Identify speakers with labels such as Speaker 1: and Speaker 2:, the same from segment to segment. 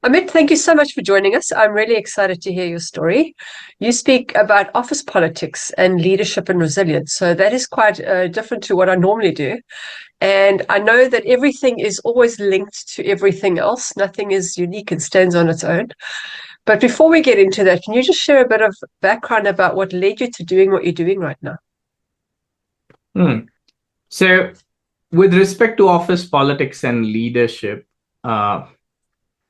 Speaker 1: Amit, thank you so much for joining us. I'm really excited to hear your story. You speak about office politics and leadership and resilience. So that is quite different to what I normally do. And I know that everything is always linked to everything else. Nothing is unique and stands on its own. But before we get into that, can you just share a bit of background about what led you to doing what you're doing right now?
Speaker 2: Hmm. So, with respect to office politics and leadership, uh,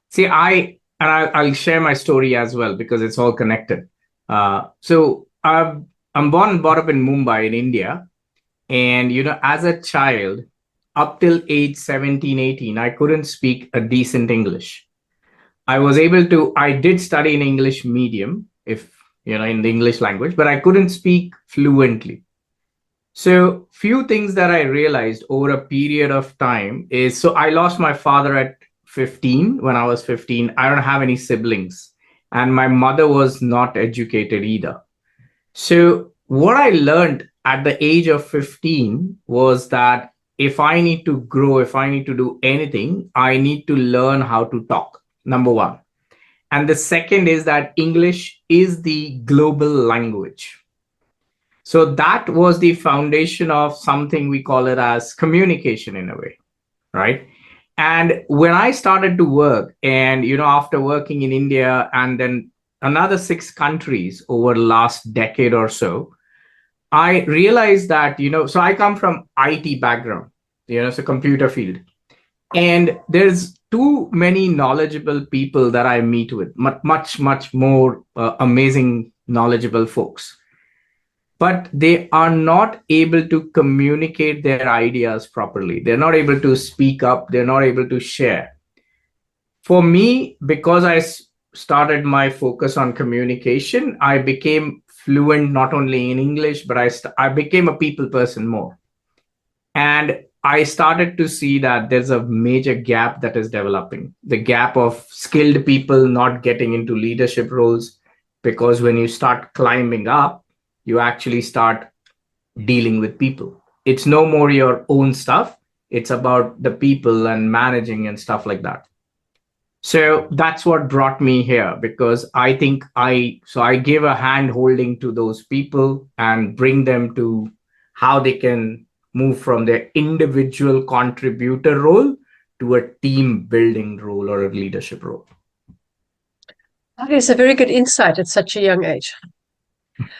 Speaker 2: see, I'll share my story as well because it's all connected. I'm born and brought up in Mumbai, in India, and as a child, up till age 17, 18, I couldn't speak a decent English. I did study in English medium, if in the English language, but I couldn't speak fluently. So few things that I realized over a period of time is, so I lost my father at 15. When I was 15, I don't have any siblings, and my mother was not educated either. So what I learned at the age of 15 was that if I need to grow, if I need to do anything, I need to learn how to talk, number one. And the second is that English is the global language. So that was the foundation of something we call it as communication in a way, right? And when I started to work, and after working in India and then another 6 countries over the last decade or so, I realized that, so I come from IT background, so computer field. And there's too many knowledgeable people that I meet with, much, much more amazing, knowledgeable folks. But they are not able to communicate their ideas properly. They're not able to speak up. They're not able to share. For me, because I started my focus on communication, I became fluent not only in English, but I became a people person more. And I started to see that there's a major gap that is developing, the gap of skilled people not getting into leadership roles, because when you start climbing up, you actually start dealing with people. It's no more your own stuff. It's about the people and managing and stuff like that. So that's what brought me here, because I think I give a hand holding to those people and bring them to how they can move from their individual contributor role to a team building role or a leadership role.
Speaker 1: That is a very good insight at such a young age.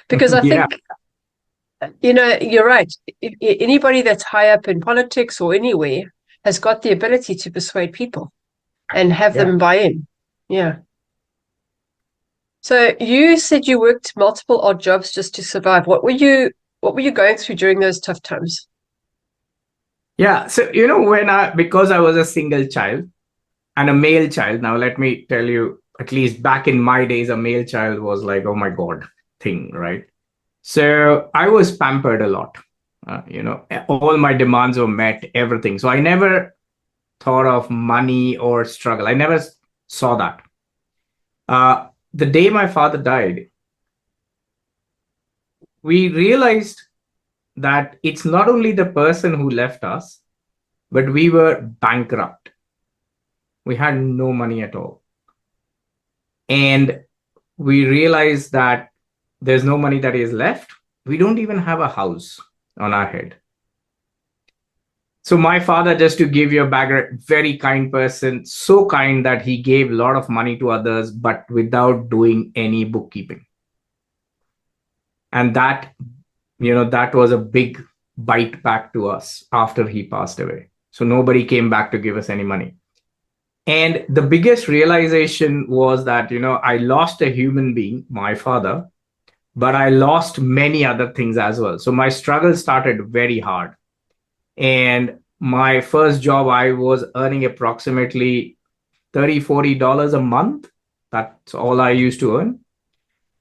Speaker 1: Because I
Speaker 2: Yeah.
Speaker 1: think, you're right. Anybody that's high up in politics or anywhere has got the ability to persuade people and have
Speaker 2: Yeah.
Speaker 1: them buy in. Yeah. So you said you worked multiple odd jobs just to survive. What were you going through during those tough times?
Speaker 2: Yeah. So, because I was a single child and a male child, now let me tell you, at least back in my days, a male child was like, oh my God, thing, right? So I was pampered a lot. All my demands were met, everything. So I never thought of money or struggle. I never saw that. The day my father died, we realized that it's not only the person who left us, but we were bankrupt. We had no money at all. And we realized that there's no money that is left. We don't even have a house on our head. So my father, just to give you a background, very kind person, so kind that he gave a lot of money to others, but without doing any bookkeeping. And that was a big bite back to us after he passed away. So nobody came back to give us any money. And the biggest realization was that, I lost a human being, my father, but I lost many other things as well. So my struggle started very hard. And my first job, I was earning approximately $30-40 a month. That's all I used to earn.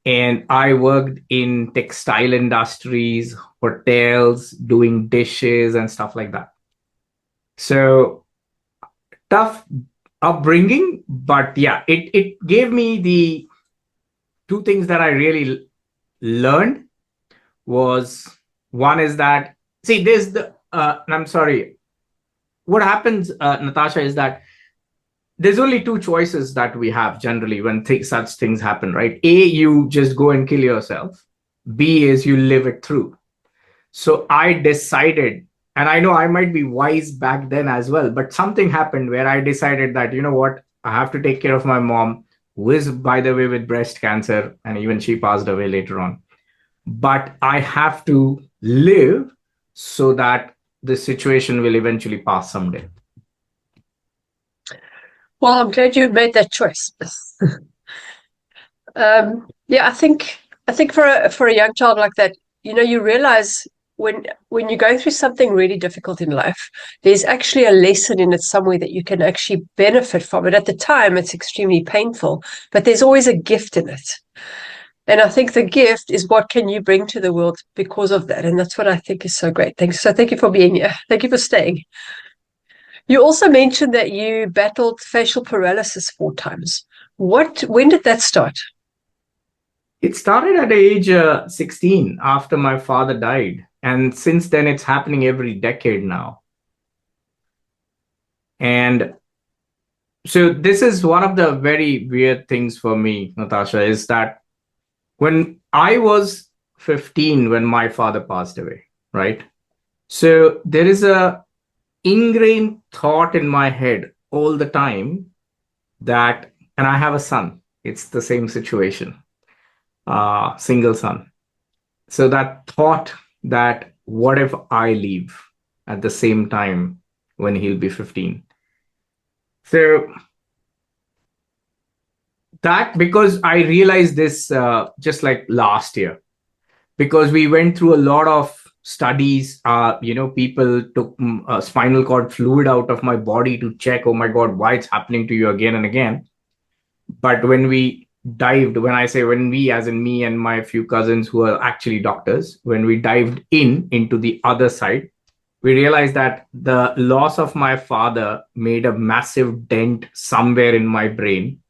Speaker 2: And I worked in textile industries, hotels, doing dishes and stuff like that. So tough upbringing, but yeah, it gave me the two things that I really learned was, one is that, see, there's I'm sorry, what happens, Natasha, is that there's only two choices that we have generally when such things happen, right? A, you just go and kill yourself. B is you live it through. So I decided, and I know I might be wise back then as well, but something happened where I decided that, you know what, I have to take care of my mom, who is, by the way, with breast cancer, and even she passed away later on. But I have to live so that the situation will eventually pass someday.
Speaker 1: Well, I'm glad you made that choice. Yeah, I think for a young child like that, you realize when you're going through something really difficult in life, there's actually a lesson in it somewhere that you can actually benefit from it. At the time, it's extremely painful, but there's always a gift in it. And I think the gift is what can you bring to the world because of that. And that's what I think is so great. Thanks. So thank you for being here. Thank you for staying. You also mentioned that you battled facial paralysis 4 times. When did that start?
Speaker 2: It started at age 16 after my father died. And since then, it's happening every decade now. And so this is one of the very weird things for me, Natasha, is that when I was 15, when my father passed away, right? So there is a ingrained thought in my head all the time that, and I have a son, it's the same situation, single son. So that thought that what if I leave at the same time when he'll be 15? So that, because I realized this just like last year, because we went through a lot of studies, people took spinal cord fluid out of my body to check, oh my God, why it's happening to you again and again. But when we dived, when I say when we, as in me and my few cousins who are actually doctors, when we dived into the other side, we realized that the loss of my father made a massive dent somewhere in my brain,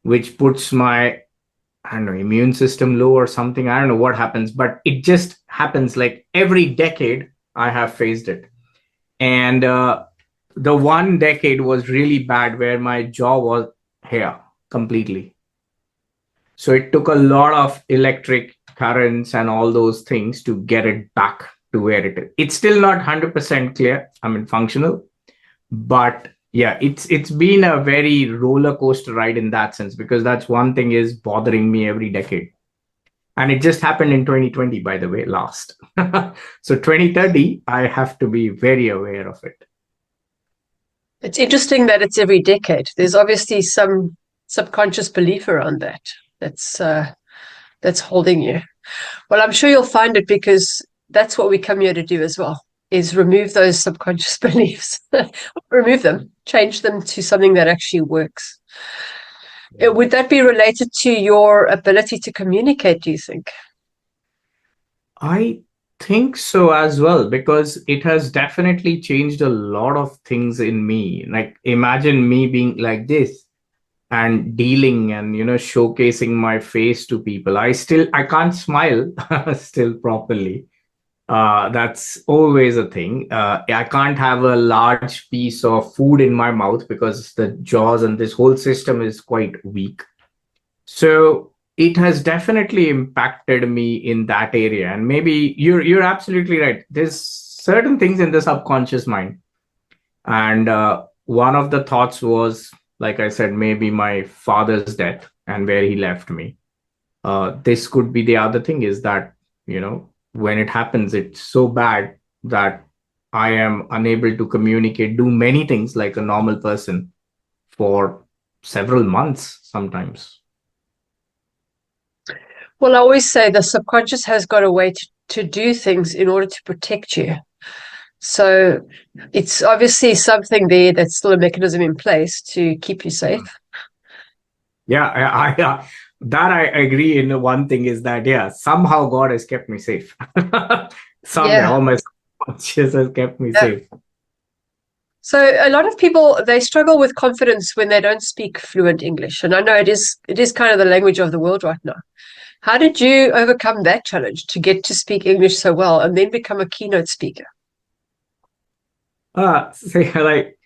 Speaker 2: which puts my, I don't know, immune system low or something. I don't know what happens, but it just happens like every decade I have faced it. And the one decade was really bad where my jaw was here completely. So it took a lot of electric currents and all those things to get it back to where it is. It's still not 100% clear, I mean, functional, but yeah, it's been a very roller coaster ride in that sense, because that's one thing is bothering me every decade. And it just happened in 2020, by the way, last. So 2030, I have to be very aware of it.
Speaker 1: It's interesting that it's every decade. There's obviously some subconscious belief around that that's holding you. Well, I'm sure you'll find it, because that's what we come here to do as well, is remove those subconscious beliefs. Remove them, change them to something that actually works. Would that be related to your ability to communicate, do you think?
Speaker 2: I think so as well, because it has definitely changed a lot of things in me. Like imagine me being like this and dealing and showcasing my face to people. I can't smile still properly. That's always a thing. I can't have a large piece of food in my mouth because the jaws and this whole system is quite weak. So it has definitely impacted me in that area. And maybe you're absolutely right. There's certain things in the subconscious mind. And one of the thoughts was, like I said, maybe my father's death and where he left me. This could be the other thing, is that, when it happens, it's so bad that I am unable to communicate, do many things like a normal person for several months sometimes.
Speaker 1: Well, I always say the subconscious has got a way to do things in order to protect you. So it's obviously something there that's still a mechanism in place to keep you safe.
Speaker 2: Yeah, I agree. In one thing is that, yeah, somehow God has kept me safe. Somehow, my subconscious has kept me safe.
Speaker 1: So a lot of people, they struggle with confidence when they don't speak fluent English. And I know it is kind of the language of the world right now. How did you overcome that challenge to get to speak English so well and then become a keynote speaker?
Speaker 2: Say, like,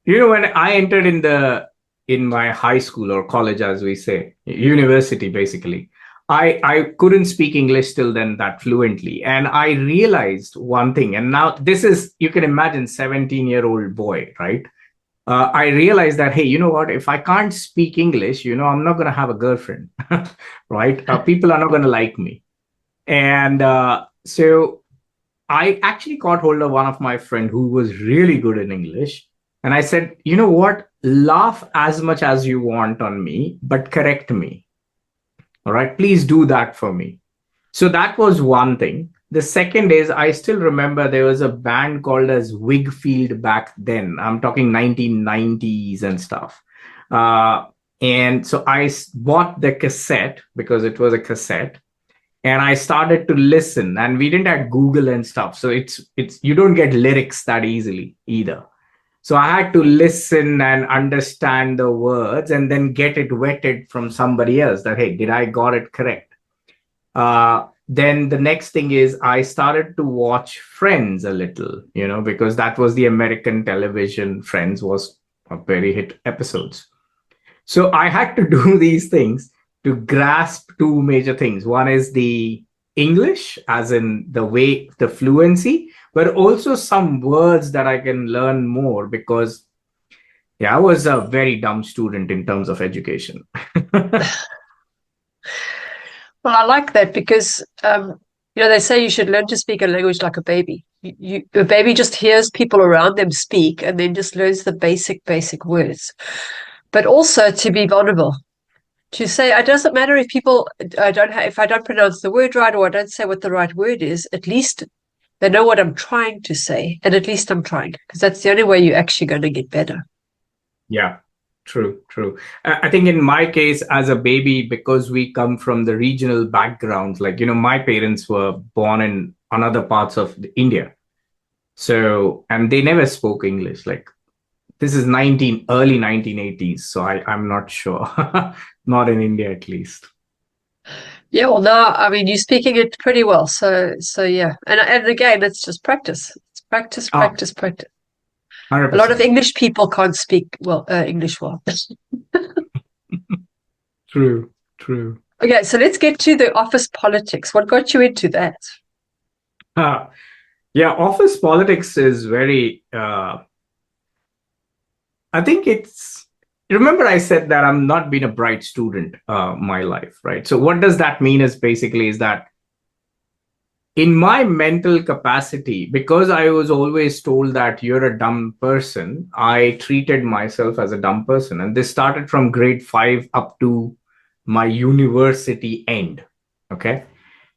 Speaker 2: when I entered in the in my high school or college, as we say, university, basically, I couldn't speak English till then that fluently. And I realized one thing, and now this is, you can imagine 17-year-old boy, right? I realized that, hey, you know what? If I can't speak English, I'm not going to have a girlfriend, right? People are not going to like me. And so I actually caught hold of one of my friend who was really good in English. And I said, you know what? Laugh as much as you want on me, but correct me. All right. Please do that for me. So that was one thing. The second is, I still remember there was a band called as Wigfield back then. I'm talking 1990s and stuff. And so I bought the cassette because it was a cassette, and I started to listen. And we didn't have Google and stuff, so it's you don't get lyrics that easily either. So I had to listen and understand the words and then get it vetted from somebody else that, hey, did I got it correct? Then the next thing is I started to watch Friends a little, because that was the American television. Friends was a very hit episodes. So I had to do these things to grasp two major things. One is the English, as in the fluency, but also some words that I can learn more, because I was a very dumb student in terms of education.
Speaker 1: Well, I like that because, they say you should learn to speak a language like a baby. A baby just hears people around them speak and then just learns the basic words. But also to be vulnerable, to say, it doesn't matter if people if I don't pronounce the word right, or I don't say what the right word is, at least they know what I'm trying to say, and at least I'm trying, because that's the only way you're actually going to get better.
Speaker 2: Yeah, true. I think in my case, as a baby, because we come from the regional backgrounds, like, my parents were born in another parts of India. So, and they never spoke English. Like, this is early 1980s. So I'm not sure, not in India, at least.
Speaker 1: Yeah, well, now, I mean, you're speaking it pretty well. So yeah. And again, it's just practice. It's practice,
Speaker 2: Oh,
Speaker 1: practice, practice. A lot of
Speaker 2: 100%.
Speaker 1: English people can't speak English well.
Speaker 2: True.
Speaker 1: Okay, so let's get to the office politics. What got you into that?
Speaker 2: Uh, yeah, office politics is very, I think remember I said that I'm not been a bright student my life, right? So what does that mean is that in my mental capacity, because I was always told that you're a dumb person, I treated myself as a dumb person. And this started from grade 5 up to my university end. Okay.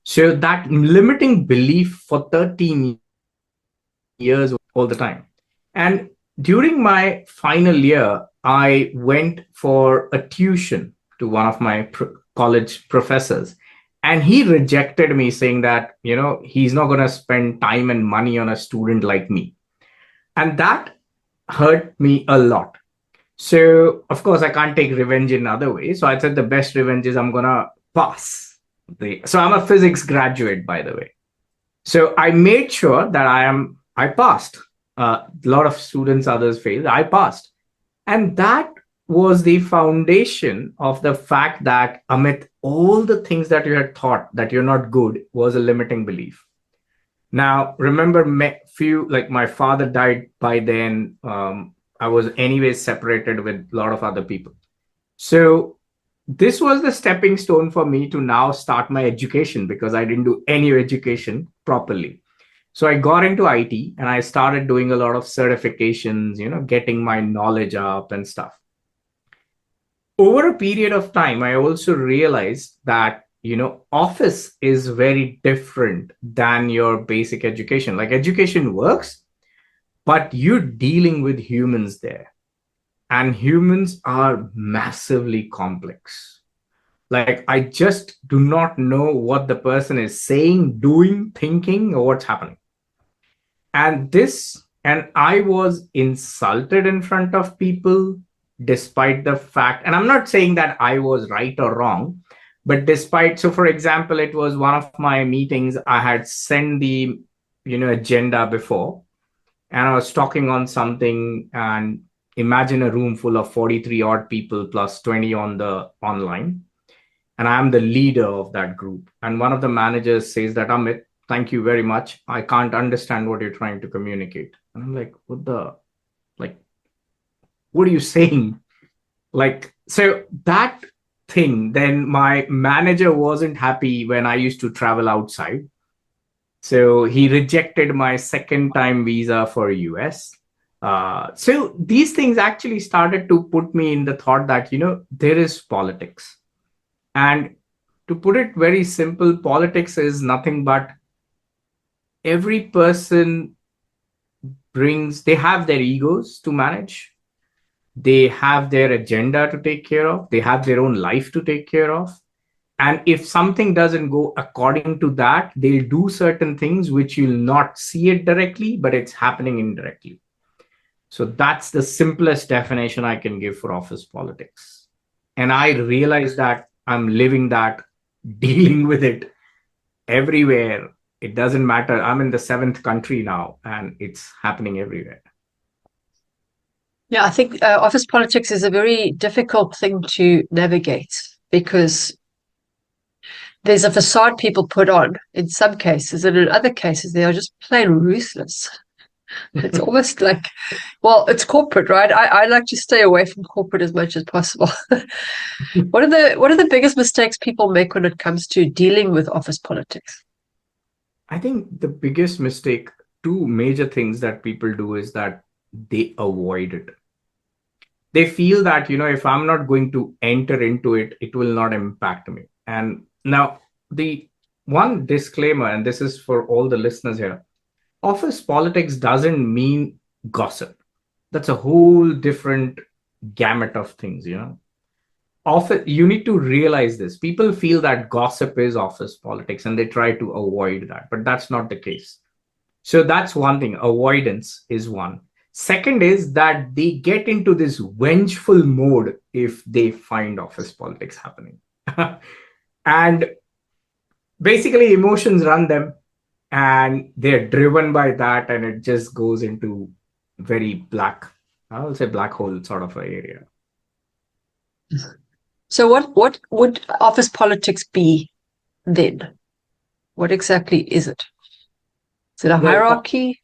Speaker 2: So that limiting belief for 13 years all the time. And during my final year, I went for a tuition to one of my college professors. And he rejected me, saying that, he's not going to spend time and money on a student like me. And that hurt me a lot. So, of course, I can't take revenge in other ways. So I said the best revenge is I'm going to pass. So I'm a physics graduate, by the way. So I made sure that I passed. A lot of students, others failed. I passed. And that was the foundation of the fact that, Amit, all the things that you had thought that you're not good was a limiting belief. Now, remember, like my father died by then. I was anyways separated with a lot of other people. So this was the stepping stone for me to now start my education, because I didn't do any education properly. So I got into IT and I started doing a lot of certifications, getting my knowledge up and stuff. Over a period of time, I also realized that, office is very different than your basic education. Like, education works, but you're dealing with humans there. And humans are massively complex. Like, I just do not know what the person is saying, doing, thinking, or what's happening. And I was insulted in front of people, despite the fact, and I'm not saying that I was right or wrong, but so for example, it was one of my meetings, I had sent the, agenda before, and I was talking on something, and imagine a room full of 43 odd people plus 20 on the online. And I'm the leader of that group. And one of the managers says that, Amit, thank you very much. I can't understand what you're trying to communicate. And I'm like, what are you saying? Like, so that thing, then my manager wasn't happy when I used to travel outside. So he rejected my second time visa for US. So these things actually started to put me in the thought that, there is politics. And to put it very simple, politics is nothing but every person they have their egos to manage. They have their agenda to take care of. They have their own life to take care of. And if something doesn't go according to that, they'll do certain things which you'll not see it directly, but it's happening indirectly. So that's the simplest definition I can give for office politics. And I realize that I'm living that, dealing with it everywhere. It doesn't matter. I'm in the 7th country now, and it's happening everywhere.
Speaker 1: Yeah, I think office politics is a very difficult thing to navigate because there's a facade people put on in some cases, and in other cases, they are just plain ruthless. It's almost like, well, it's corporate, right? I like to stay away from corporate as much as possible. What are the biggest mistakes people make when it comes to dealing with office politics?
Speaker 2: I think the biggest mistake, two major things that people do is that they avoid it. They feel that, if I'm not going to enter into it, it will not impact me. And now the one disclaimer, and this is for all the listeners here, office politics doesn't mean gossip. That's a whole different gamut of things, Office, you need to realize this. People feel that gossip is office politics and they try to avoid that, but that's not the case. So that's one thing. Avoidance is one. Second is that they get into this vengeful mode if they find office politics happening. And basically emotions run them and they're driven by that, and it just goes into very black, I will say black hole sort of an area.
Speaker 1: So what would office politics be then? What exactly is it? Is it a hierarchy?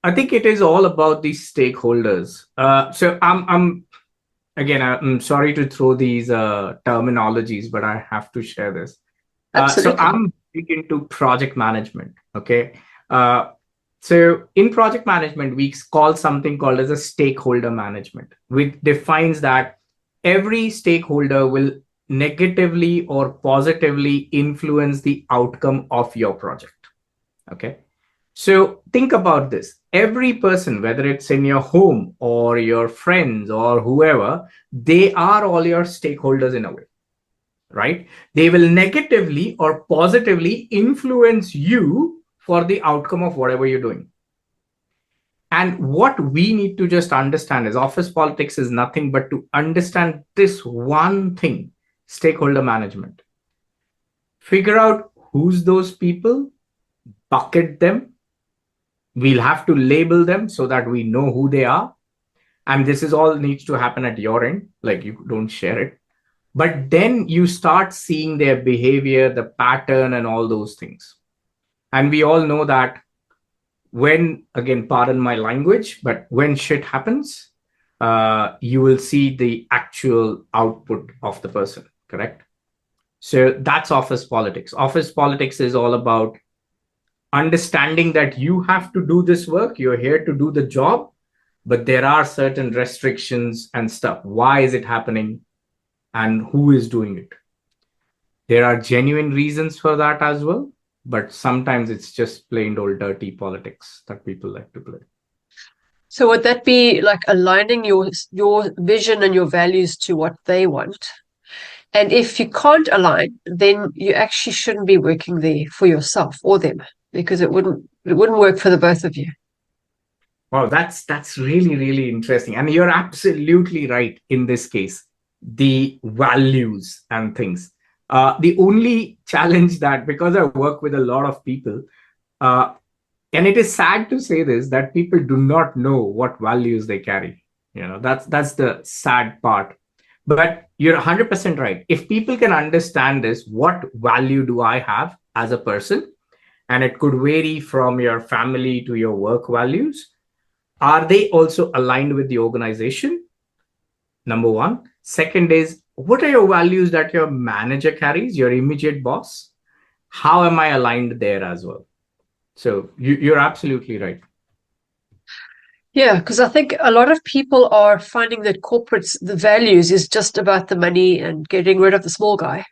Speaker 2: I think it is all about the stakeholders. So I'm sorry to throw these terminologies, but I have to share this. So I'm big into project management. Okay. So in project management, we call something called as a stakeholder management, which defines that every stakeholder will negatively or positively influence the outcome of your project. Okay. So think about this. Every person, whether it's in your home or your friends or whoever, they are all your stakeholders in a way, right? They will negatively or positively influence you for the outcome of whatever you're doing. And what we need to just understand is office politics is nothing but to understand this one thing, stakeholder management. Figure out who's those people, bucket them. We'll have to label them so that we know who they are. And this is all needs to happen at your end, like you don't share it. But then you start seeing their behavior, the pattern, and all those things. And we all know that when, again, pardon my language, but when shit happens, you will see the actual output of the person, correct? So that's office politics. Office politics is all about understanding that you have to do this work. You're here to do the job, but there are certain restrictions and stuff. Why is it happening? And who is doing it? There are genuine reasons for that as well, but sometimes it's just plain old dirty politics that people like to play.
Speaker 1: So would that be like aligning your vision and your values to what they want? And if you can't align, then you actually shouldn't be working there for yourself or them, because it wouldn't work for the both of you.
Speaker 2: Wow, that's really, really interesting. And you're absolutely right in this case. The values and things. The only challenge that, because I work with a lot of people, And it is sad to say this, that people do not know what values they carry. That's the sad part. But you're 100% right. If people can understand this, what value do I have as a person? And it could vary from your family to your work values. Are they also aligned with the organization? Number one. Second is, what are your values that your manager carries, your immediate boss? How am I aligned there as well? So you're absolutely right.
Speaker 1: Yeah, because I think a lot of people are finding that corporates, the values is just about the money and getting rid of the small guy.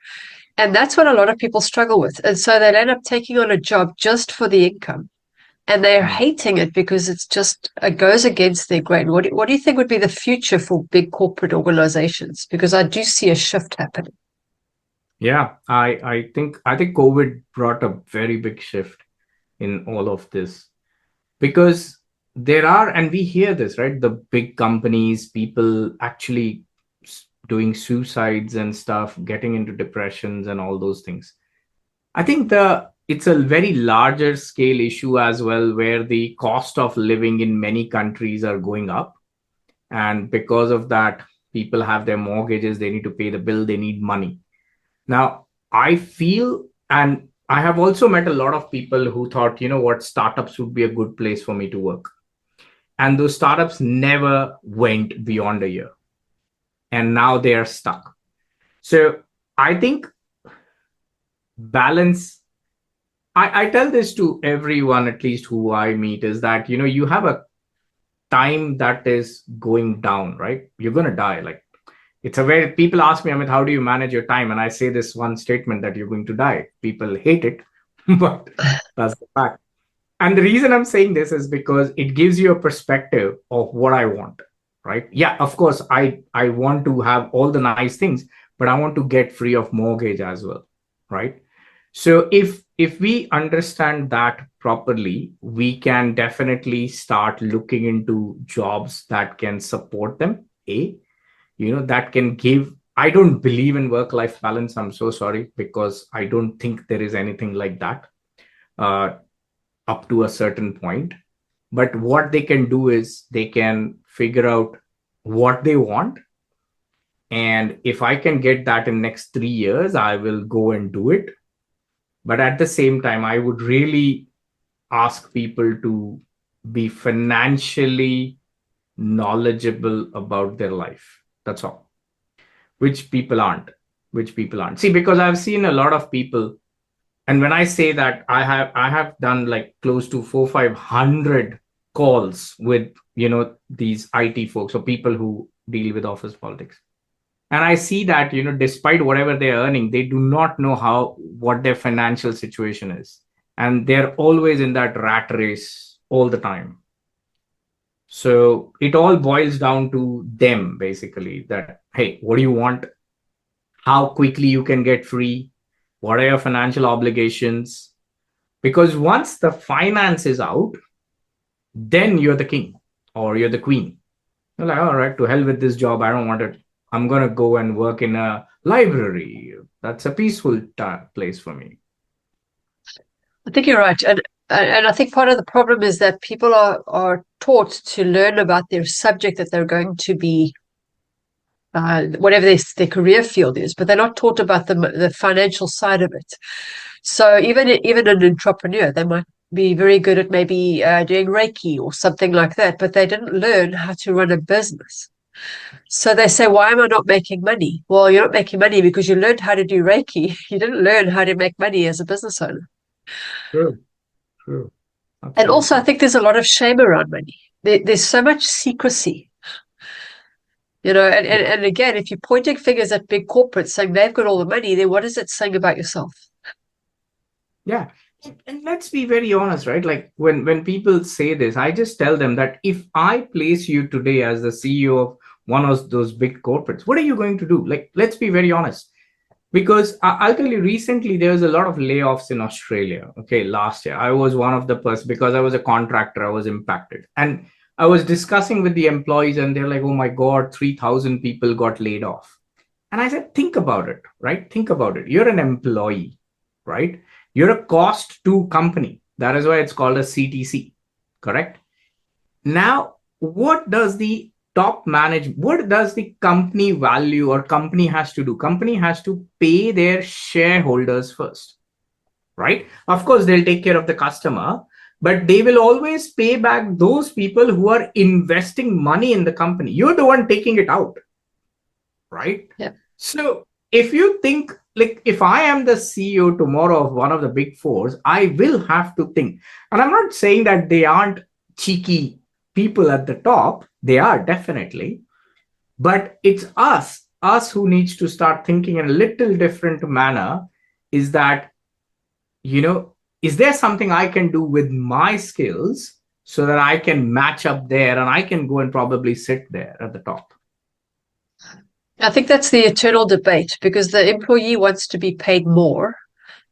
Speaker 1: And that's what a lot of people struggle with. And so they'll end up taking on a job just for the income. And they're hating it because it goes against their grain. What do you think would be the future for big corporate organizations? Because I do see a shift happening.
Speaker 2: Yeah, I think COVID brought a very big shift in all of this, because and we hear this, right? The big companies, people actually doing suicides and stuff, getting into depressions and all those things. I think it's a very larger scale issue as well, where the cost of living in many countries are going up. And because of that, people have their mortgages, they need to pay the bill, they need money. Now, I feel, and I have also met a lot of people who thought, what, startups would be a good place for me to work. And those startups never went beyond a year. And now they are stuck. So I think balance, I tell this to everyone, at least who I meet, is that, you have a time that is going down, right? You're going to die. Like, people ask me, Amit, how do you manage your time? And I say this one statement, that you're going to die. People hate it, but that's the fact. And the reason I'm saying this is because it gives you a perspective of what I want, right? Yeah, of course, I want to have all the nice things, but I want to get free of mortgage as well, right? So if we understand that properly, we can definitely start looking into jobs that can support them. That can give. I don't believe in work-life balance. I'm so sorry, because I don't think there is anything like that up to a certain point. But what they can do is they can figure out what they want. And if I can get that in next 3 years, I will go and do it. But at the same time, I would really ask people to be financially knowledgeable about their life. That's all. Which people aren't. See, because I've seen a lot of people, and when I say that, I have done like close to 400-500 calls with these IT folks or people who deal with office politics. And I see that, despite whatever they're earning, they do not know what their financial situation is. And they're always in that rat race all the time. So it all boils down to them, basically, that, hey, what do you want? How quickly you can get free? What are your financial obligations? Because once the finance is out, then you're the king or you're the queen. You're like, all right, to hell with this job. I don't want it. I'm going to go and work in a library. That's a peaceful place for me.
Speaker 1: I think you're right. And I think part of the problem is that people are taught to learn about their subject that they're going to be, whatever their career field is, but they're not taught about the financial side of it. So even an entrepreneur, they might be very good at maybe doing Reiki or something like that, but they didn't learn how to run a business. So they say, why am I not making money? Well, you're not making money because you learned how to do Reiki. You didn't learn how to make money as a business owner.
Speaker 2: True. Absolutely.
Speaker 1: And also, I think there's a lot of shame around money. There's so much secrecy. And again, if you're pointing fingers at big corporates saying they've got all the money, then what is it saying about yourself?
Speaker 2: Yeah. And let's be very honest, right? Like when people say this, I just tell them that if I place you today as the CEO of one of those big corporates, what are you going to do? Like, let's be very honest. Because I'll tell you, recently, there was a lot of layoffs in Australia. Okay, last year, I was one of the person, because I was a contractor, I was impacted. And I was discussing with the employees and they're like, oh my God, 3,000 people got laid off. And I said, think about it, right? Think about it. You're an employee, right? You're a cost to company. That is why it's called a CTC, correct? Now, what does the what does the company value or company has to do? Company has to pay their shareholders first, right? Of course, they'll take care of the customer, but they will always pay back those people who are investing money in the company. You're the one taking it out, right?
Speaker 1: Yeah.
Speaker 2: So if you think, like, if I am the CEO tomorrow of one of the big fours, I will have to think. And I'm not saying that they aren't cheeky people at the top. They are definitely. But it's us who needs to start thinking in a little different manner. Is that, is there something I can do with my skills so that I can match up there and I can go and probably sit there at the top?
Speaker 1: I think that's the eternal debate, because the employee wants to be paid more,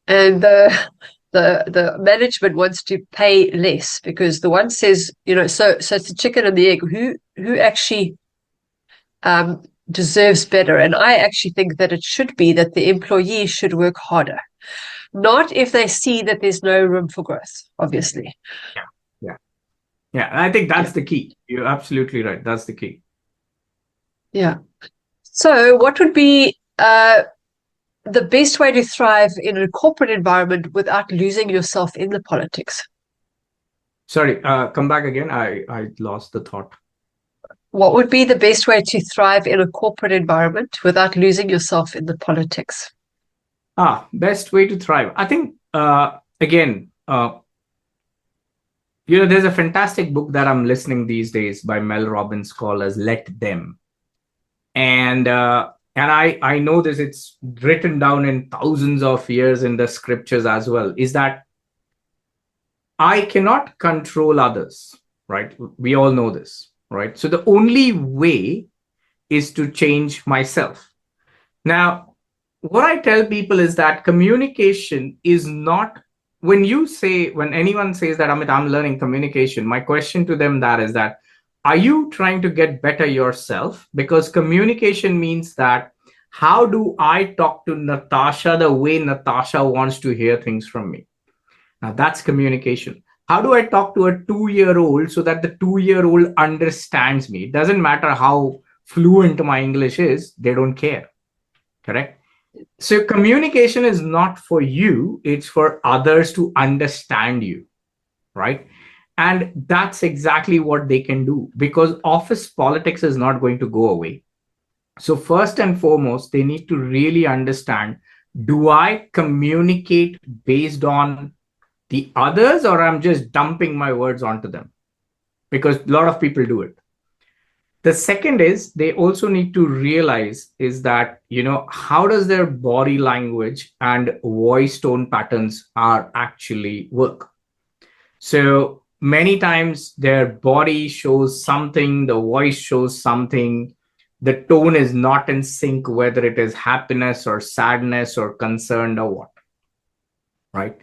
Speaker 1: and the management wants to pay less, because the one says, so it's the chicken and the egg. Who actually deserves better? And I actually think that it should be that the employee should work harder, not if they see that there's no room for growth, obviously.
Speaker 2: Yeah. I think that's the key. You're absolutely right. That's the key.
Speaker 1: Yeah. So what would be the best way to thrive in a corporate environment without losing yourself in the politics?
Speaker 2: Sorry, come back again. I lost the thought.
Speaker 1: What would be the best way to thrive in a corporate environment without losing yourself in the politics?
Speaker 2: Best way to thrive. I think, again, there's a fantastic book that I'm listening these days by Mel Robbins called as Let Them. And I know this, it's written down in thousands of years in the scriptures as well, is that I cannot control others, right? We all know this, right? So the only way is to change myself. Now, what I tell people is that communication is not, when anyone says that, Amit, I'm learning communication, my question to them that is that, are you trying to get better yourself? Because communication means that, how do I talk to Natasha the way Natasha wants to hear things from me? Now that's communication. How do I talk to a 2-year-old so that the 2-year-old understands me? It doesn't matter how fluent my English is, they don't care. Correct? So communication is not for you, it's for others to understand you, right? And that's exactly what they can do, because office politics is not going to go away. So first and foremost, they need to really understand, do I communicate based on the others, or I'm just dumping my words onto them? Because a lot of people do it. The second is, they also need to realize is that, how does their body language and voice tone patterns are actually work? So many times their body shows something, the voice shows something, the tone is not in sync, whether it is happiness or sadness or concerned or what, right?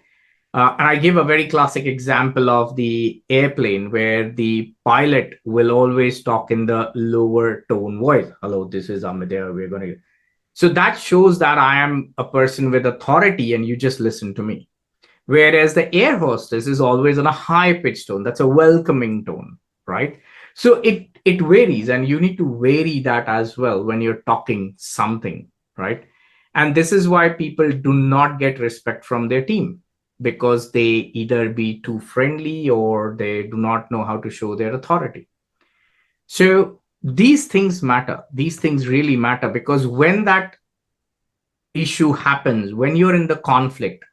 Speaker 2: And I give a very classic example of the airplane where the pilot will always talk in the lower tone voice. Hello, this is Amit. We're going to. So that shows that I am a person with authority and you just listen to me. Whereas the air hostess is always on a high pitched tone. That's a welcoming tone, right? So it varies, and you need to vary that as well when you're talking something, right? And this is why people do not get respect from their team, because they either be too friendly or they do not know how to show their authority. So these things matter. These things really matter, because when that issue happens, when you're in the conflict,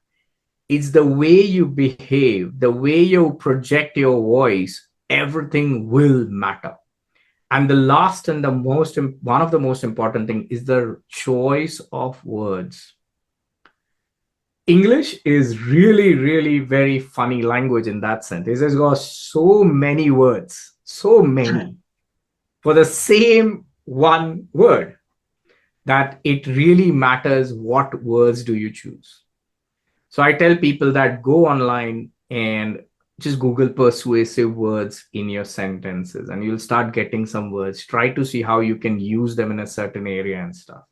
Speaker 2: it's the way you behave, the way you project your voice, everything will matter. And the last and one of the most important thing is the choice of words. English is really, really very funny language in that sense. It has got so many words, so many for the same one word, that it really matters what words do you choose. So I tell people that go online and just Google persuasive words in your sentences, and you'll start getting some words. Try to see how you can use them in a certain area and stuff,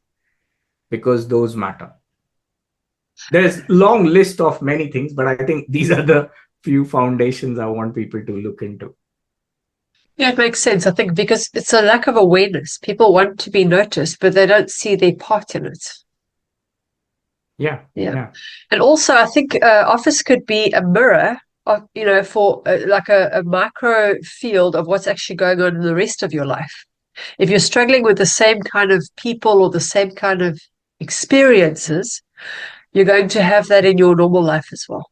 Speaker 2: because those matter. There's long list of many things, but I think these are the few foundations I want people to look into.
Speaker 1: Yeah, it makes sense. I think because it's a lack of awareness. People want to be noticed, but they don't see their part in it.
Speaker 2: Yeah,
Speaker 1: Yeah.
Speaker 2: yeah.
Speaker 1: And also, I think office could be a mirror of, for like a micro field of what's actually going on in the rest of your life. If you're struggling with the same kind of people or the same kind of experiences, you're going to have that in your normal life as well.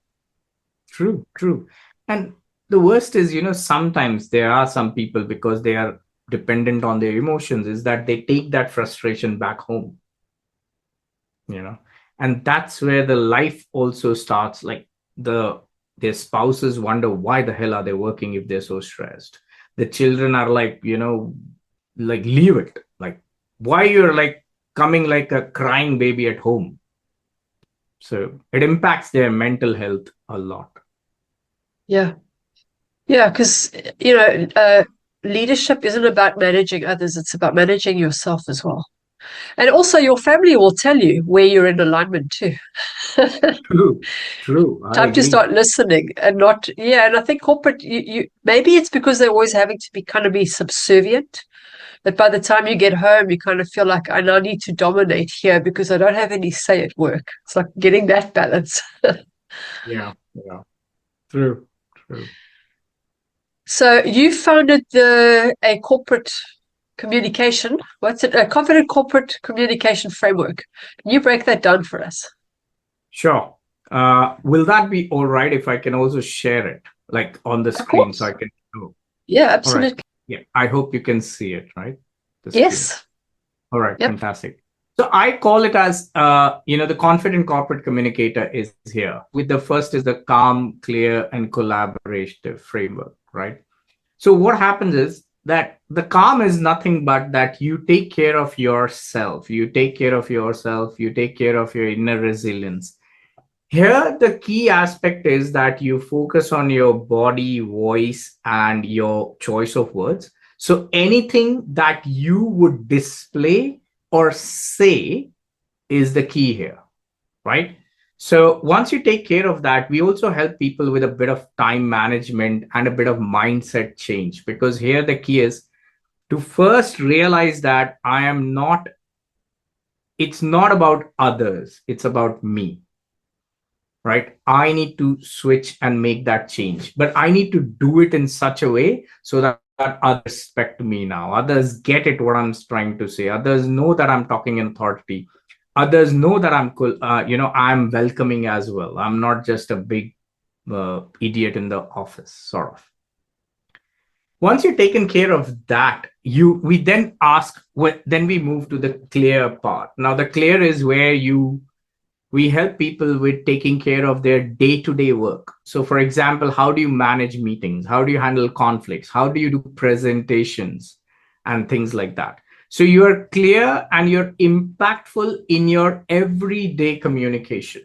Speaker 2: True, true. And the worst is, sometimes there are some people, because they are dependent on their emotions, is that they take that frustration back home, and that's where the life also starts. Like their spouses wonder why the hell are they working if they're so stressed. The children are like, like, leave it. Like, why you're like coming like a crying baby at home? So it impacts their mental health a lot.
Speaker 1: Yeah. Yeah, because, leadership isn't about managing others, it's about managing yourself as well. And also, your family will tell you where you're in alignment too.
Speaker 2: True, true. I
Speaker 1: Time to
Speaker 2: agree.
Speaker 1: start listening and not, yeah. And I think corporate, maybe it's because they're always having to be subservient. That by the time you get home, you kind of feel like I now need to dominate here because I don't have any say at work. It's like getting that balance.
Speaker 2: Yeah, yeah. True, true.
Speaker 1: So you founded a corporate communication. What's it? A confident corporate communication framework. Can you break that down for us?
Speaker 2: Sure. Will that be all right if I can also share it, like on the
Speaker 1: Of
Speaker 2: screen, so I
Speaker 1: course.
Speaker 2: can? Oh,
Speaker 1: Yeah,
Speaker 2: all right.
Speaker 1: absolutely.
Speaker 2: Yeah, I hope you can see it, right? The screen.
Speaker 1: Yes.
Speaker 2: All right,
Speaker 1: Yep.
Speaker 2: fantastic. So I call it as, the confident corporate communicator is here. With the first is the calm, clear, and collaborative framework, right? So what happens is that the calm is nothing but that you take care of yourself. You take care of yourself. You take care of your inner resilience. Here, the key aspect is that you focus on your body, voice, and your choice of words. So anything that you would display or say is the key here, right? So once you take care of that, we also help people with a bit of time management and a bit of mindset change, because here the key is to first realize that it's not about others, it's about me, right? I need to switch and make that change, but I need to do it in such a way so that others respect me now. Others get it, what I'm trying to say. Others know that I'm talking in authority. Others know that I'm cool. I'm welcoming as well. I'm not just a big idiot in the office, sort of. Once you've taken care of that, we then then we move to the clear part. Now, the clear is where we help people with taking care of their day-to-day work. So for example, how do you manage meetings? How do you handle conflicts? How do you do presentations and things like that? So you're clear and you're impactful in your everyday communication.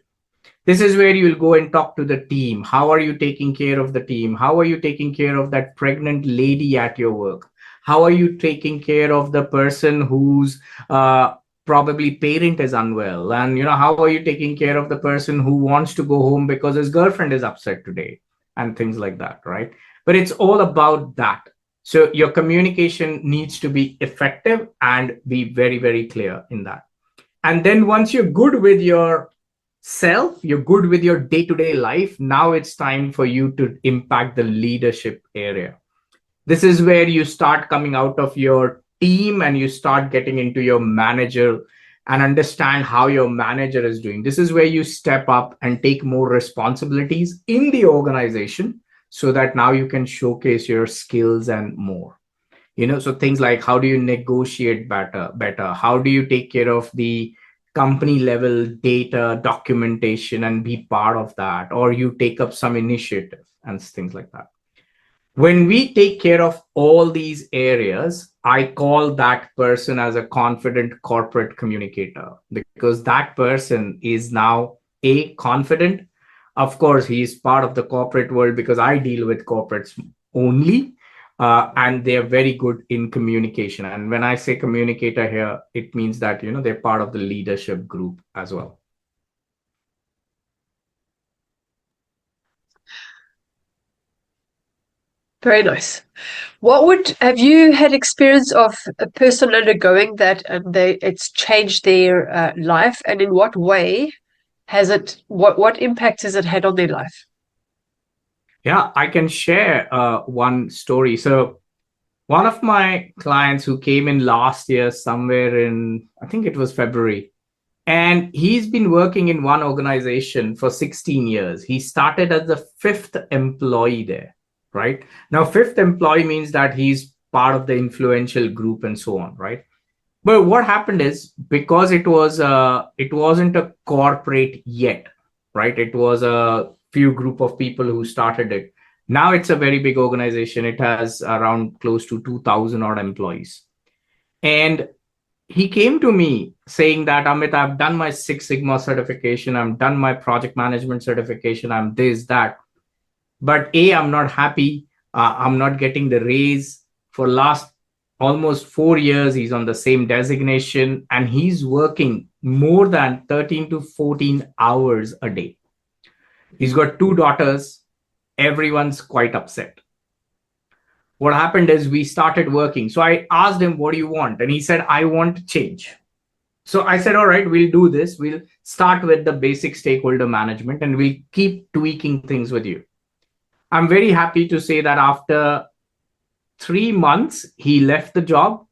Speaker 2: This is where you'll go and talk to the team. How are you taking care of the team? How are you taking care of that pregnant lady at your work? How are you taking care of the person whose probably parent is unwell? And how are you taking care of the person who wants to go home because his girlfriend is upset today, and things like that, right? But it's all about that. So your communication needs to be effective and be very, very clear in that. And then once you're good with your self, you're good with your day-to-day life, now it's time for you to impact the leadership area. This is where you start coming out of your team and you start getting into your manager and understand how your manager is doing. This is where you step up and take more responsibilities in the organization, so that now you can showcase your skills and more. So things like, how do you negotiate better? How do you take care of the company level data documentation and be part of that, or you take up some initiative and things like that. When we take care of all these areas, I call that person as a confident corporate communicator, because that person is now confident. Of course, he's part of the corporate world because I deal with corporates only, and they're very good in communication. And when I say communicator here, it means that they're part of the leadership group as well.
Speaker 1: Very nice. Have you had experience of a person undergoing that and it's changed their life, and in what way what impact has it had on their life?
Speaker 2: Yeah, I can share one story. So one of my clients who came in last year, somewhere in, I think it was February, and he's been working in one organization for 16 years. He started as the fifth employee there, right? Now, fifth employee means that he's part of the influential group and so on, right? But what happened is, because it wasn't a corporate yet, right? It was a few group of people who started it. Now it's a very big organization. It has around close to 2,000 odd employees. And he came to me saying that, Amit, I've done my Six Sigma certification. I've done my project management certification. I'm this, that. But I'm not happy. I'm not getting the raise. For last almost 4 years, he's on the same designation, and he's working more than 13 to 14 hours a day. He's got two daughters. Everyone's quite upset. What happened is we started working. So I asked him, what do you want? And he said, I want to change. So I said, all right, we'll do this. We'll start with the basic stakeholder management and we'll keep tweaking things with you. I'm very happy to say that after 3 months, he left the job.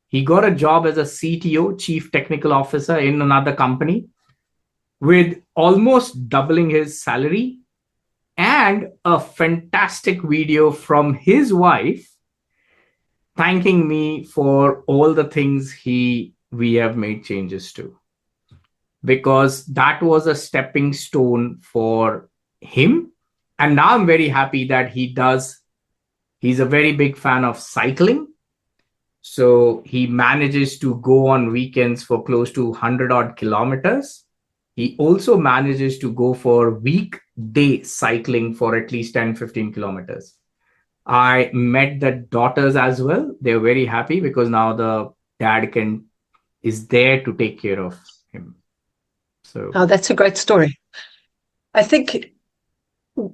Speaker 2: He got a job as a CTO, Chief Technical Officer, in another company, with almost doubling his salary and a fantastic video from his wife thanking me for all the things we have made changes to. Because that was a stepping stone for him. And now I'm very happy that he's a very big fan of cycling. So he manages to go on weekends for close to 100 odd kilometers. He also manages to go for weekday cycling for at least 10, 15 kilometers. I met the daughters as well. They're very happy because now the dad is there to take care of him. So,
Speaker 1: Oh, that's a great story. I think,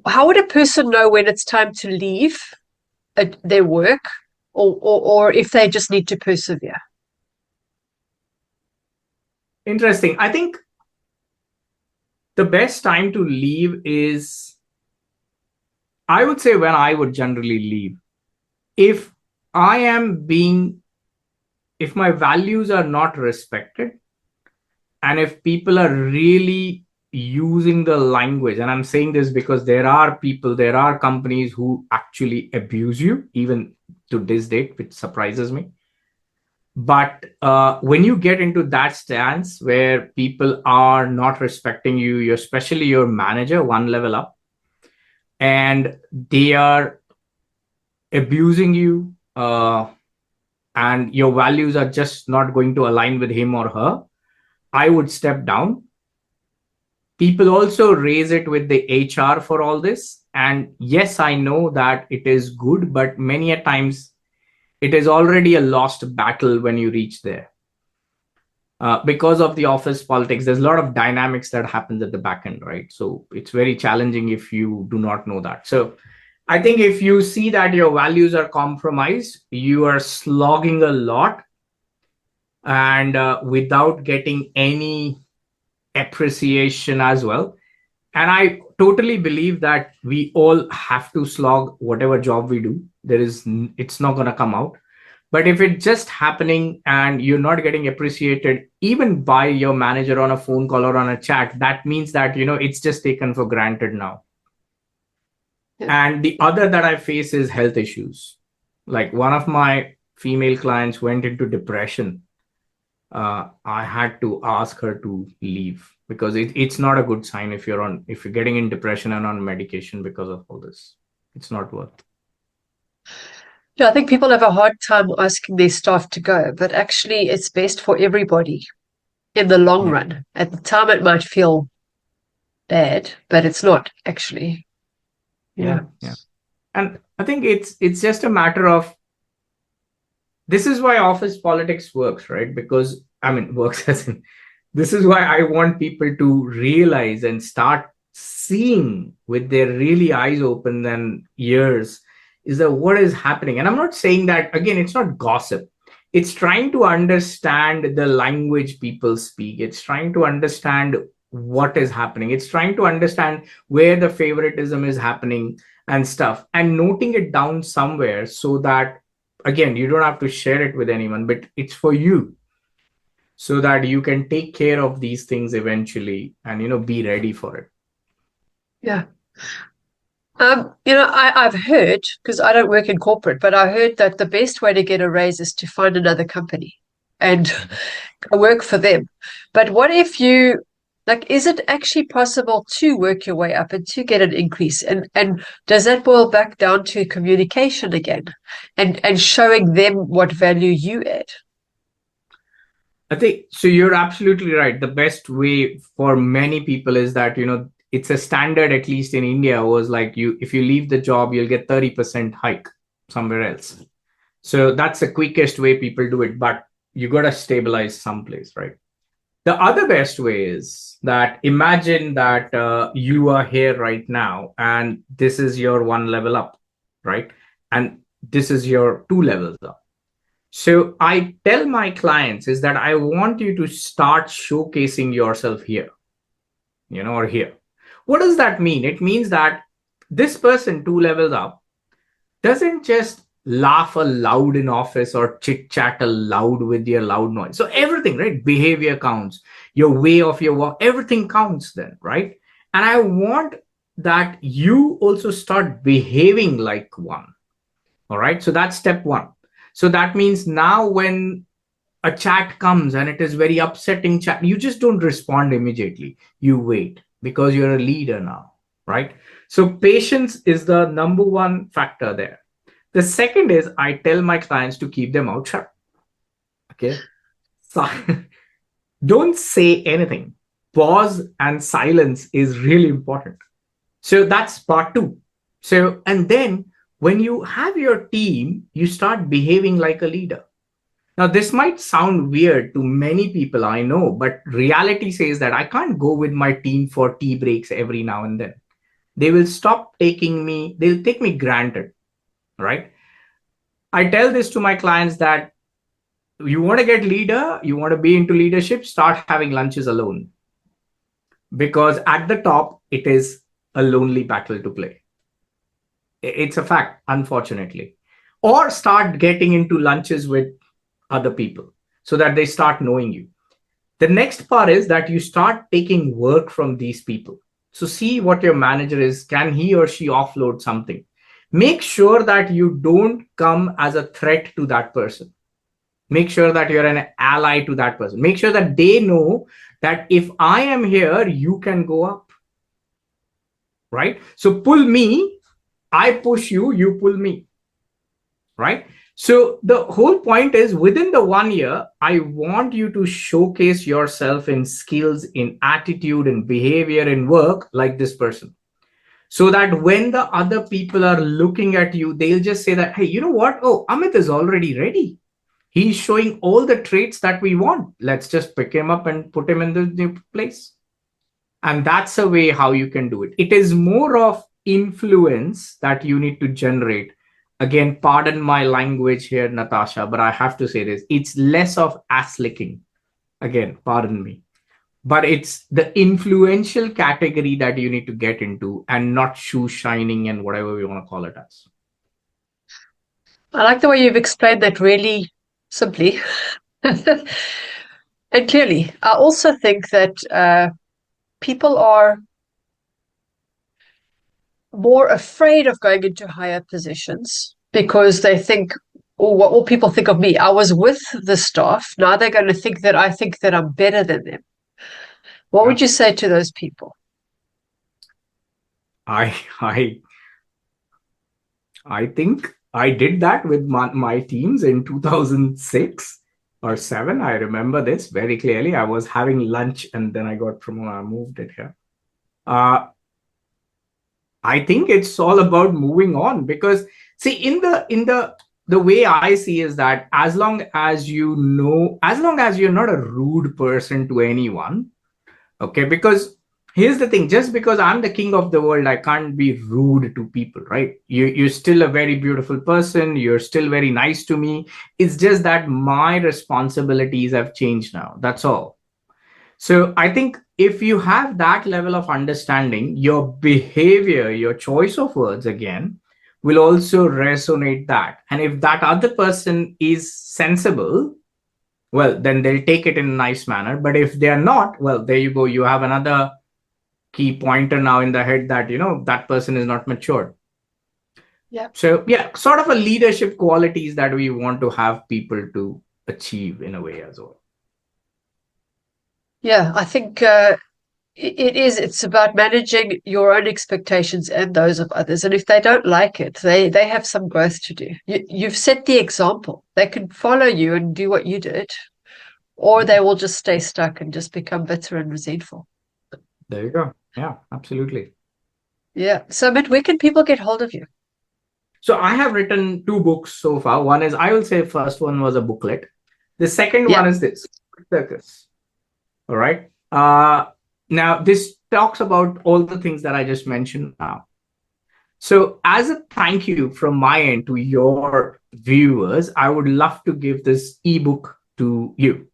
Speaker 1: how would a person know when it's time to leave their work, or if they just need to persevere?
Speaker 2: Interesting. I think the best time to leave is, I would say, when I would generally leave. If my values are not respected, and if people are really using the language, and I'm saying this because there are companies who actually abuse you, even to this date, which surprises me. But when you get into that stance where people are not respecting you, especially your manager, one level up, and they are abusing you, and your values are just not going to align with him or her, I would step down. People also raise it with the HR for all this. And yes, I know that it is good, but many a times it is already a lost battle when you reach there. Because of the office politics, there's a lot of dynamics that happens at the back end, right? So it's very challenging if you do not know that. So I think if you see that your values are compromised, you are slogging a lot, and without getting any appreciation as well. And I totally believe that we all have to slog whatever job we do. It's not going to come out. But if it's just happening and you're not getting appreciated even by your manager on a phone call or on a chat, that means that, it's just taken for granted now. Yeah. And the other that I face is health issues. Like one of my female clients went into depression. I had to ask her to leave because it's not a good sign if you're getting in depression and on medication because of all this. It's not worth.
Speaker 1: Yeah, I think people have a hard time asking their staff to go, but actually it's best for everybody in the long run. At the time it might feel bad, but it's not actually.
Speaker 2: Yeah. And I think it's just a matter of, this is why office politics works, right? Because works as in, this is why I want people to realize and start seeing with their really eyes open and ears. is that what is happening. And I'm not saying that, again, it's not gossip. It's trying to understand the language people speak. It's trying to understand what is happening. It's trying to understand where the favoritism is happening and stuff, and noting it down somewhere so that, again, you don't have to share it with anyone, but it's for you, so that you can take care of these things eventually and, be ready for it.
Speaker 1: Yeah. I've heard, because I don't work in corporate, but I heard that the best way to get a raise is to find another company and go work for them. But what if is it actually possible to work your way up and to get an increase? And does that boil back down to communication again and showing them what value you add?
Speaker 2: I think so. You're absolutely right. The best way for many people is that, it's a standard, at least in India, was like, if you leave the job, you'll get 30% hike somewhere else. So that's the quickest way people do it. But you got to stabilize someplace, right? The other best way is that imagine that you are here right now, and this is your one level up, right? And this is your two levels up. So I tell my clients is that I want you to start showcasing yourself here, or here. What does that mean? It means that this person two levels up doesn't just laugh aloud in office or chit chat aloud with your loud noise. So everything, right? Behavior counts, your way of your work, everything counts then, right? And I want that you also start behaving like one. All right. So that's step one. So that means now when a chat comes and it is very upsetting chat, you just don't respond immediately. You wait, because you're a leader now, right? So patience is the number one factor there. The second is I tell my clients to keep their mouth shut. Okay. So don't say anything. Pause and silence is really important. So that's part two. So, and then when you have your team, you start behaving like a leader. Now, this might sound weird to many people, I know, but reality says that I can't go with my team for tea breaks every now and then. They will stop taking me, they'll take me granted, right? I tell this to my clients that you want to get leader, you want to be into leadership, start having lunches alone. Because at the top, it is a lonely battle to play. It's a fact, unfortunately. Or start getting into lunches with other people so that they start knowing you. The next part is that you start taking work from these people. So see what your manager is. Can he or she offload something? Make sure that you don't come as a threat to that person. Make sure that you're an ally to that person. Make sure that they know that if I am here, you can go up. Right? So pull me, I push you, you pull me. Right? So the whole point is within the 1 year, I want you to showcase yourself in skills, in attitude, in behavior, in work like this person. So that when the other people are looking at you, they'll just say that, hey, you know what? Oh, Amit is already ready. He's showing all the traits that we want. Let's just pick him up and put him in the new place. And that's a way how you can do it. It is more of influence that you need to generate. Again, pardon my language here, Natasha, but I have to say this. It's less of ass licking. Again, pardon me. But it's the influential category that you need to get into and not shoe shining and whatever we want to call it as.
Speaker 1: I like the way you've explained that really simply and clearly. I also think that people are more afraid of going into higher positions because they think, oh, what will people think of me? I was with the staff. Now they're going to think that I think that I'm better than them. What would you say to those people?
Speaker 2: I think I did that with my teams in 2006 or 7. I remember this very clearly. I was having lunch and then I got promoted. I moved it here. I think it's all about moving on, because see, in the way I see is that as long as you're not a rude person to anyone, okay, because here's the thing, just because I'm the king of the world, I can't be rude to people, right? You're still a very beautiful person, you're still very nice to me. It's just that my responsibilities have changed now, that's all. So I think if you have that level of understanding, your behavior, your choice of words again, will also resonate that. And if that other person is sensible, well, then they'll take it in a nice manner. But if they're not, well, there you go. You have another key pointer now in the head that, that person is not matured.
Speaker 1: Yeah.
Speaker 2: So yeah, sort of a leadership qualities that we want to have people to achieve in a way as well.
Speaker 1: Yeah, I think it's about managing your own expectations and those of others. And if they don't like it, they have some growth to do. You've set the example. They can follow you and do what you did, or they will just stay stuck and just become bitter and resentful.
Speaker 2: There you go. Yeah, absolutely.
Speaker 1: Yeah. So, Amit, where can people get hold of you?
Speaker 2: So I have written 2 books so far. One is, I will say, first one was a booklet. The second
Speaker 1: Yeah.
Speaker 2: one is this, Circus. All right. Now, this talks about all the things that I just mentioned now. So as a thank you from my end to your viewers, I would love to give this ebook to you.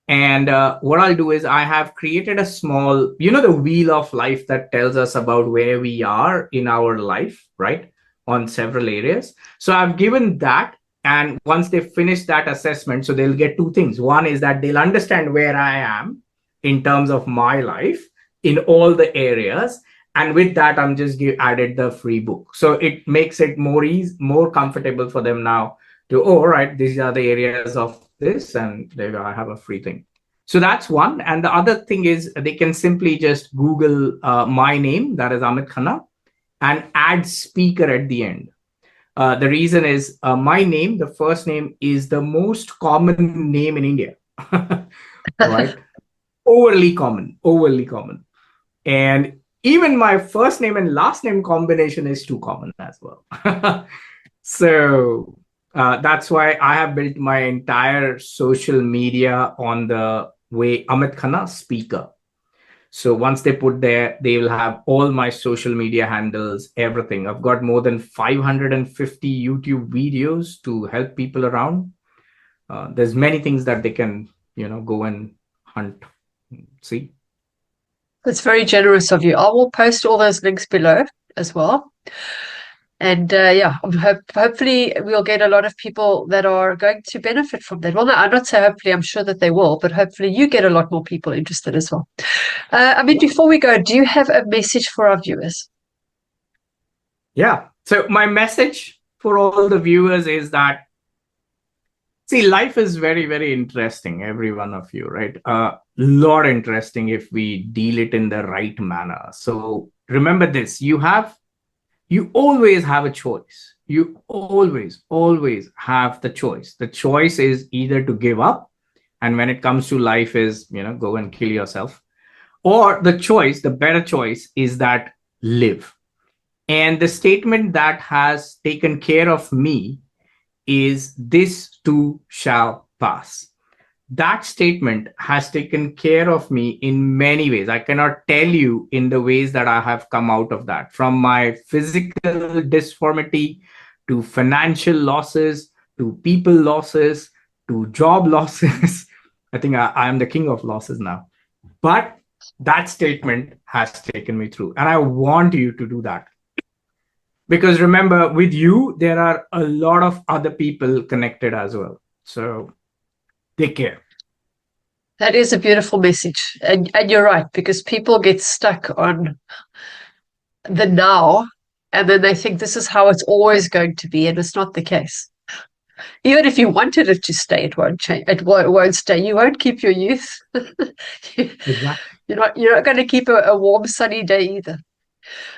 Speaker 2: And what I'll do is I have created a small, the wheel of life that tells us about where we are in our life, right? On several areas. So I've given that. And once they finish that assessment, so they'll get 2 things. One is that they'll understand where I am in terms of my life in all the areas. And with that, I'm just added the free book. So it makes it more comfortable for them now to, oh, all right, these are the areas of this, and there I have a free thing. So that's one. And the other thing is they can simply just Google my name, that is Amit Khanna, and add speaker at the end. The reason is my name, the first name, is the most common name in India, right? Overly common. And even my first name and last name combination is too common as well. So that's why I have built my entire social media on the way Amit Khanna speaker. So once they put there, they will have all my social media handles, everything. I've got more than 550 YouTube videos to help people around. There's many things that they can, go and hunt, see.
Speaker 1: That's very generous of you. I will post all those links below as well. And hopefully we'll get a lot of people that are going to benefit from that. Well, no, I'm not saying hopefully, I'm sure that they will, but hopefully you get a lot more people interested as well. I mean, before we go, do you have a message for our viewers?
Speaker 2: Yeah. So my message for all the viewers is that, see, life is very, very interesting, every one of you, right? Lot interesting if we deal it in the right manner. So remember this, you always have a choice. You always have the choice. The choice is either to give up, and when it comes to life is, go and kill yourself, or the better choice is that live. And the statement that has taken care of me is, this too shall pass. That statement has taken care of me in many ways. I cannot tell you in the ways that I have come out of that, from my physical disformity to financial losses, to people losses, to job losses. I think I am the king of losses now. But that statement has taken me through. And I want you to do that. Because remember, with you, there are a lot of other people connected as well. So take care.
Speaker 1: That is a beautiful message. And you're right, because people get stuck on the now, and then they think this is how it's always going to be, and it's not the case. Even if you wanted it to stay, it won't change. It won't stay. You won't keep your youth.
Speaker 2: Exactly.
Speaker 1: You're not going to keep a warm, sunny day either.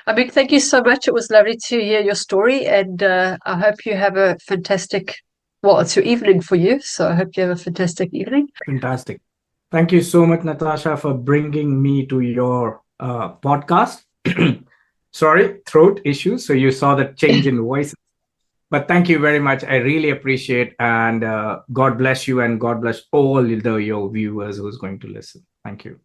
Speaker 1: I mean, thank you so much. It was lovely to hear your story, and I hope you have a fantastic, well, it's your evening for you, so I hope you have a fantastic evening.
Speaker 2: Fantastic. Thank you so much, Natasha, for bringing me to your podcast. Sorry, throat issues. So you saw the change in voice. But thank you very much. I really appreciate, and God bless you, and God bless all your viewers who's going to listen. Thank you.